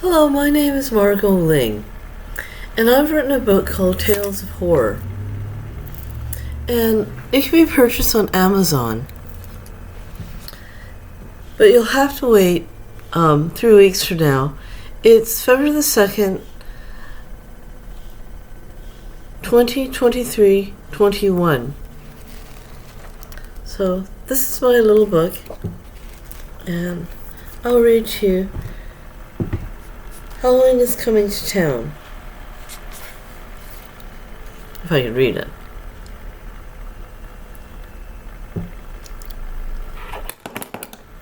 Hello, my name is Margot Ling, and I've written a book called Tales of Horror. And it can be purchased on Amazon, but you'll have to wait 3 weeks from now. It's February the 2nd, 2023-21. So this is my little book, and I'll read to you. Halloween is coming to town. If I can read it.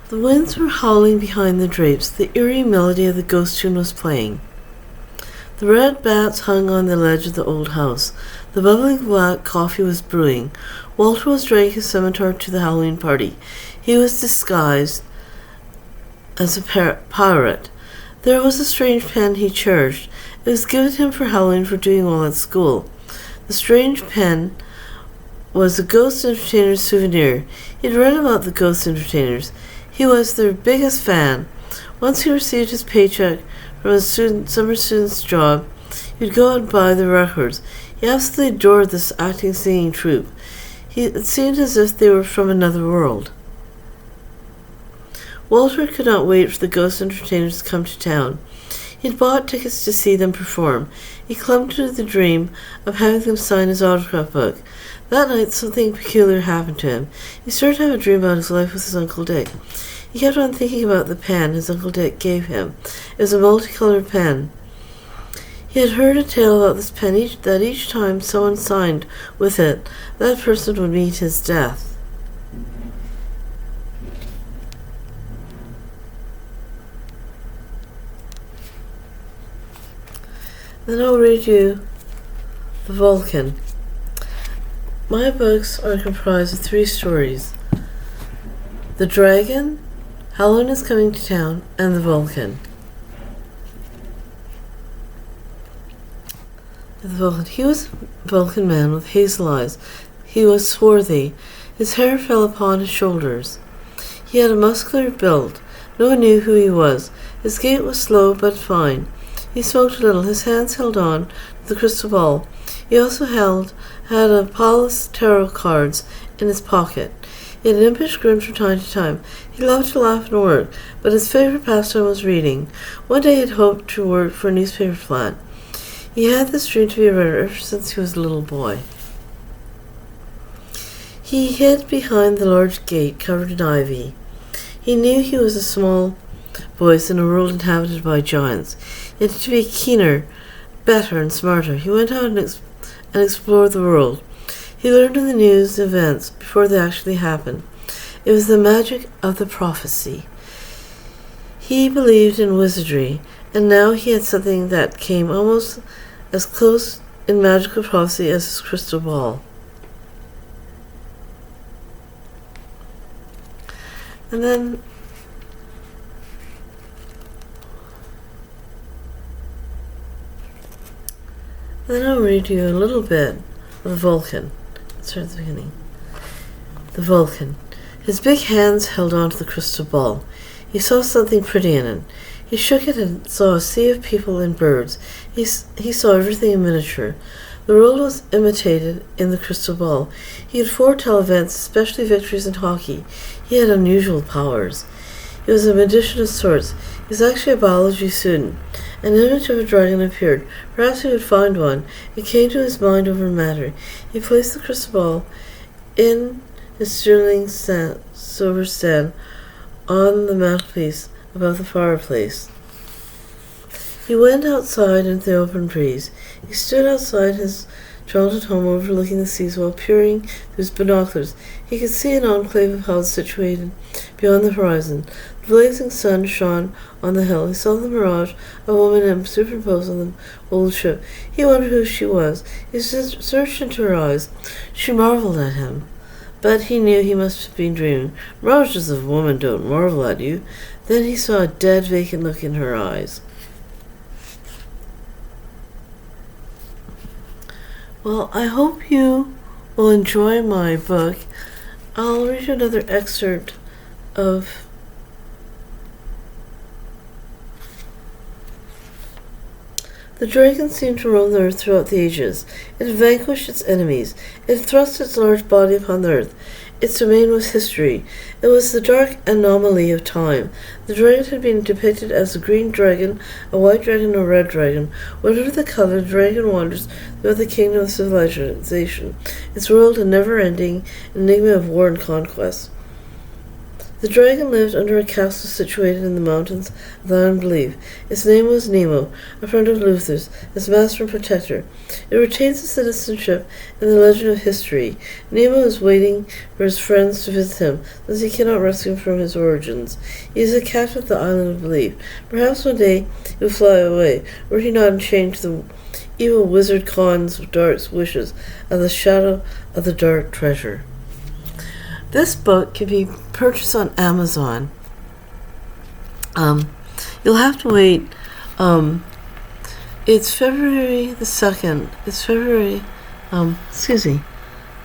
The winds were howling behind the drapes. The eerie melody of the ghost tune was playing. The red bats hung on the ledge of the old house. The bubbling black coffee was brewing. Walter was dragging his scimitar to the Halloween party. He was disguised as a pirate. There was a strange pen he cherished. It was given him for Halloween for doing well at school. The strange pen was a ghost entertainer's souvenir. He'd read about the ghost entertainers. He was their biggest fan. Once he received his paycheck from his summer student's job, he'd go out and buy the records. He absolutely adored this acting singing troupe. It seemed as if they were from another world. Walter could not wait for the ghost entertainers to come to town. He'd bought tickets to see them perform. He clung to the dream of having them sign his autograph book. That night, something peculiar happened to him. He started to have a dream about his life with his Uncle Dick. He kept on thinking about the pen his Uncle Dick gave him. It was a multicolored pen. He had heard a tale about this pen that each time someone signed with it, that person would meet his death. Then I'll read you The Vulcan. My books are comprised of 3 stories: The Dragon, Halloween is Coming to Town, and The Vulcan. The Vulcan. He was a Vulcan man with hazel eyes. He was swarthy. His hair fell upon his shoulders. He had a muscular build. No one knew who he was. His gait was slow but fine. He smoked a little. His hands held on to the crystal ball. He also had a pile of tarot cards in his pocket. He had an impish grin from time to time. He loved to laugh and work, but his favorite pastime was reading. One day he had hoped to work for a newspaper plant. He had this dream to be a writer ever since he was a little boy. He hid behind the large gate covered in ivy. He knew he was a small voice in a world inhabited by giants. Yet to be keener, better, and smarter, he went out and explored the world. He learned of the news events before they actually happened. It was the magic of the prophecy. He believed in wizardry, and now he had something that came almost as close in magical prophecy as his crystal ball. And then I'll read you a little bit of The Vulcan. Let's start at the beginning. The Vulcan. His big hands held on to the crystal ball. He saw something pretty in it. He shook it and saw a sea of people and birds. He saw everything in miniature. The world was imitated in the crystal ball. He could foretell events, especially victories in hockey. He had unusual powers. He was a magician of sorts. He was actually a biology student. An image of a dragon appeared. Perhaps he would find one. It came to his mind over matter. He placed the crystal ball in his sterling silver stand on the mantelpiece above the fireplace. He went outside into the open breeze. He stood outside his childhood home overlooking the seas while peering through his binoculars. He could see an enclave of houses situated beyond the horizon. The blazing sun shone on the hill. He saw the mirage, a woman superimposed on the old ship. He wondered who she was. He searched into her eyes. She marveled at him, but he knew he must have been dreaming. Mirages of women don't marvel at you. Then he saw a dead, vacant look in her eyes. Well, I hope you will enjoy my book. I'll read you another excerpt of The dragon seemed to roam the earth throughout the ages. It had vanquished its enemies. It had thrust its large body upon the earth. Its domain was history. It was the dark anomaly of time. The dragon had been depicted as a green dragon, a white dragon, or a red dragon. Whatever the color, the dragon wanders throughout the kingdom of civilization, its world a never-ending enigma of war and conquest. The dragon lived under a castle situated in the mountains of the unbelief. Its name was Nemo, a friend of Luther's, his master and protector. It retains its citizenship in the legend of history. Nemo is waiting for his friends to visit him, since he cannot rescue him from his origins. He is a captive of the island of belief. Perhaps one day he will fly away, were he not enchained to the evil wizard Khan's dark wishes of the shadow of the dark treasure. This book can be purchased on Amazon. You'll have to wait. It's February the 2nd. It's February, the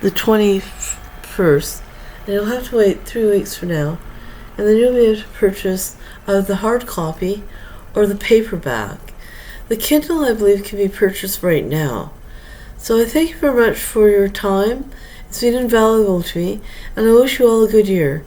21st. And you'll have to wait 3 weeks from now. And then you'll be able to purchase the hard copy or the paperback. The Kindle, I believe, can be purchased right now. So I thank you very much for your time. It's been invaluable to me, and I wish you all a good year.